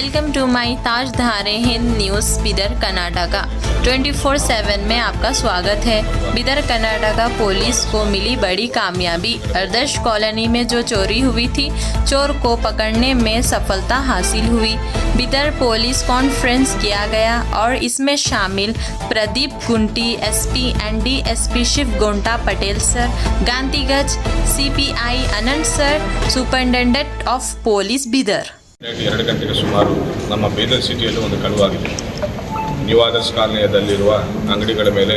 Welcome to my Tajdhare Hind news Bidar Karnataka 24/7 में आपका स्वागत है। बिदर कर्नाटका पुलिस को मिली बड़ी कामयाबी। आदर्श कॉलोनी में जो चोरी हुई थी, चोर को पकड़ने में सफलता हासिल हुई। बिदर पुलिस कॉन्फ्रेंस किया गया और इसमें शामिल Pradeep Gunti SP and DSP Shiv Gonta Patel sir, Gandhiganj CPI Anant sir, superintendent of police Bidar. 2 ಗಂಟೆಗೆ ಸುಮಾರು ನಮ್ಮ ಬೀದರ್ ಸಿಟಿಯಲ್ಲಿ ಒಂದು ಕಳುವಾಗಿದೆ. ನ್ಯೂ ಆದರ್ಸ್ ಕಾಲನಿಯದಲ್ಲಿರುವ ಅಂಗಡಿಗಳ ಮೇಲೆ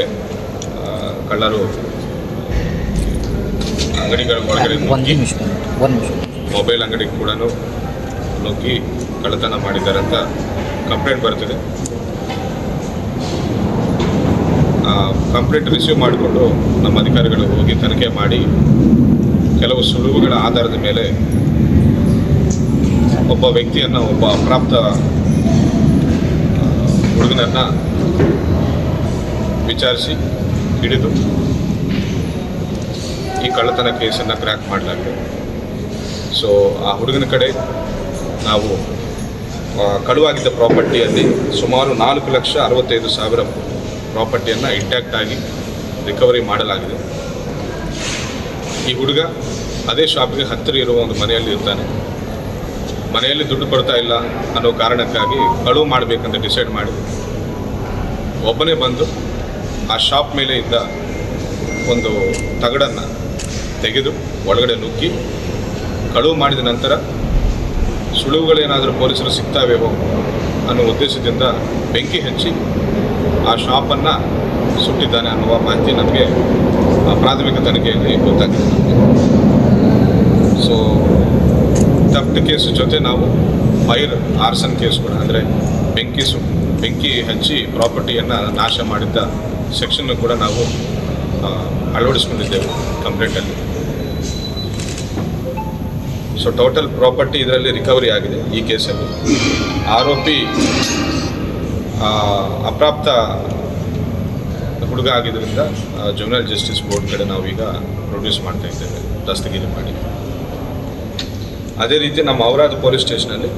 ಕಳ್ಳರು ಅಂಗಡಿಗಳ ಒಳಗಡೆ ಮೊಬೈಲ್ ಅಂಗಡಿ ಕೂಡ ನುಗ್ಗಿ ಕಳ್ಳತನ ಮಾಡಿದ್ದಾರೆ ಅಂತ ಕಂಪ್ಲೇಂಟ್ ಬರ್ತಿದೆ. ಕಂಪ್ಲೇಂಟ್ ರಿಸೀವ್ ಮಾಡಿಕೊಂಡು ನಮ್ಮ ಅಧಿಕಾರಿಗಳು ಹೋಗಿ ತನಿಖೆ ಮಾಡಿ ಕೆಲವು ಸುಳುವುಗಳ ಆಧಾರದ ಮೇಲೆ ಒಬ್ಬ ವ್ಯಕ್ತಿಯನ್ನು, ಒಬ್ಬ ಅಪ್ರಾಪ್ತ ಹುಡುಗನನ್ನು ವಿಚಾರಿಸಿ ಹಿಡಿದು ಈ ಕಳ್ಳತನ ಕೇಸನ್ನು ಕ್ರ್ಯಾಕ್ ಮಾಡಲಾಗಿದೆ. ಸೊ ಆ ಹುಡುಗನ ಕಡೆ ನಾವು ಕಳುವಾಗಿದ್ದ ಪ್ರಾಪರ್ಟಿಯಲ್ಲಿ ಸುಮಾರು 4,65,000 ಪ್ರಾಪರ್ಟಿಯನ್ನು ಇಂಟ್ಯಾಕ್ಟ್ ಆಗಿ ರಿಕವರಿ ಮಾಡಲಾಗಿದೆ. ಈ ಹುಡುಗ ಅದೇ ಶಾಪಿಗೆ ಹತ್ತಿರ ಇರುವ ಒಂದು ಮನೆಯಲ್ಲಿ ಇರ್ತಾನೆ. ಮನೆಯಲ್ಲಿ ದುಡ್ಡು ಕೊಡ್ತಾ ಇಲ್ಲ ಅನ್ನೋ ಕಾರಣಕ್ಕಾಗಿ ಕಳುವು ಮಾಡಬೇಕಂತ ಡಿಸೈಡ್ ಮಾಡಿ ಒಬ್ಬನೇ ಬಂದು ಆ ಶಾಪ್ ಮೇಲೆ ಇದ್ದ ಒಂದು ತಗಡನ್ನು ತೆಗೆದು ಒಳಗಡೆ ನುಗ್ಗಿ ಕಳುವು ಮಾಡಿದ ನಂತರ ಸುಳುವುಗಳೇನಾದರೂ ಪೊಲೀಸರು ಸಿಗ್ತಾವೇವೋ ಅನ್ನೋ ಉದ್ದೇಶದಿಂದ ಬೆಂಕಿ ಹಚ್ಚಿ ಆ ಶಾಪನ್ನು ಸುಟ್ಟಿದ್ದಾನೆ ಅನ್ನುವ ಮಾಹಿತಿ ನಮಗೆ ಪ್ರಾಥಮಿಕ ತನಿಖೆಯಲ್ಲಿ ಗೊತ್ತಾಗಿದೆ. ಸೊ ಥಫ್ಟ್ ಕೇಸ್ ಜೊತೆ ನಾವು ಫೈರ್ ಆರ್ಸನ್ ಕೇಸ್ ಕೂಡ, ಅಂದರೆ ಬೆಂಕಿ ಹಚ್ಚಿ ಪ್ರಾಪರ್ಟಿಯನ್ನು ನಾಶ ಮಾಡಿದ್ದ ಸೆಕ್ಷನ್ನು ಕೂಡ ನಾವು ಅಳವಡಿಸ್ಕೊಂಡಿದ್ದೇವೆ ಕಂಪ್ಲೇಂಟಲ್ಲಿ. ಸೊ ಟೋಟಲ್ ಪ್ರಾಪರ್ಟಿ ಇದರಲ್ಲಿ ರಿಕವರಿ ಆಗಿದೆ ಈ ಕೇಸಲ್ಲಿ. ಆರೋಪಿ ಅಪ್ರಾಪ್ತ ಹುಡುಗ ಆಗಿದ್ದರಿಂದ ಜುವೆನೈಲ್ ಜಸ್ಟಿಸ್ ಬೋರ್ಡ್ ಕಡೆ ನಾವೀಗ ಪ್ರೊಡ್ಯೂಸ್ ಮಾಡ್ತಾ ಇದ್ದೇವೆ ದಸ್ತಗಿರಿ ಮಾಡಿ. ಅದೇ ರೀತಿ ನಮ್ಮ ಔರಾದ್ ಪೊಲೀಸ್ ಸ್ಟೇಷನಲ್ಲಿ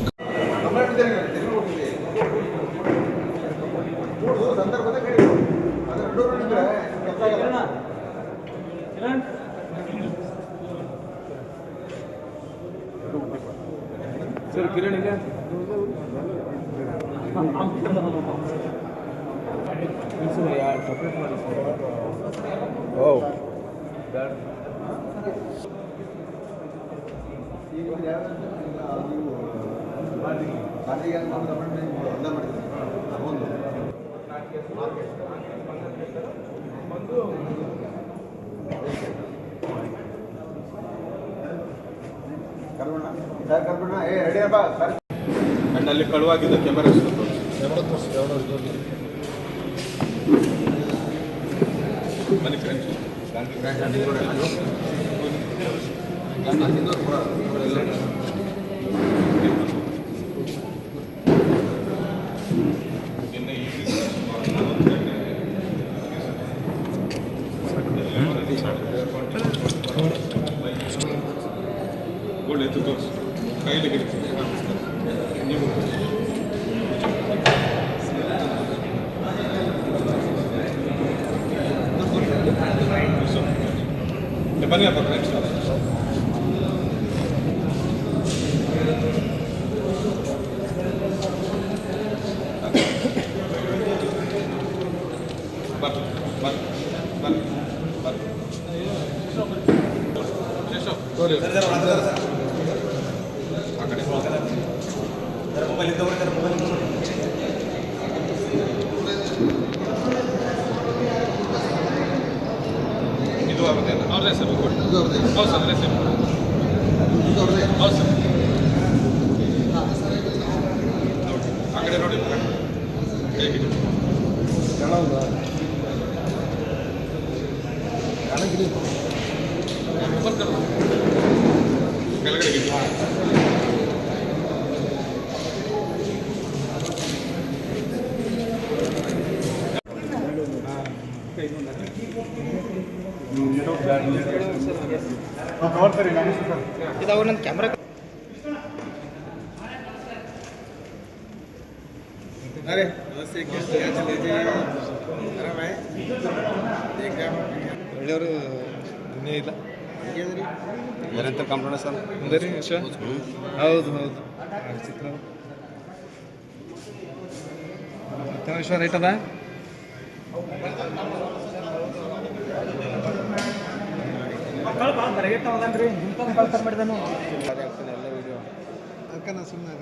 ಅಲ್ಲಿ ಕಳುವಾಗಿದ್ದ ಕ್ಯಾಮೆರಾ ಎತ್ತು ತೋರಿಸಿ ಕೈಲಿ ಹಿಡಿತೀನಿ ನೀವು ಬನ್ನಿ ಅಪ್ಪ ಫ್ರೆಂಡ್ಸ್. ಇದು ಆಗುತ್ತೆ ಅವ್ರದೇ ಸರ್. ಹೌದು ಸರ್, ಅದೇ ಸರ್. ಹೌದು ಸರ್, ಆ ಕಡೆ ನೋಡಿ ಹೇಗಿದೆ ಕೆಳಗಡೆ ಇದು ಅವ್ರ ನನ್ನ ಕ್ಯಾಮ್ರಾ अरे नमस्ते, क्या चले जी? आराम है? देख रहे हैं ಒಳ್ಳೆಯವರು ಇನ್ನೇ ಇಲ್ಲ ಏನಂತ ಕಂಪ್ಲೇಂಟ್ ಸರ್ ಅಂದರೆ ವಿಷಯ ಹೌದು ಹೌದು ಚಿತ್ರ ಮತ್ತೆ ವಿಷಯ ರೈಟ್ ಅದ ಎಲ್ಲ ವಿಡಿಯೋ ಅದಕ್ಕೆ ನಾ ಸುಮ್ಮನೆ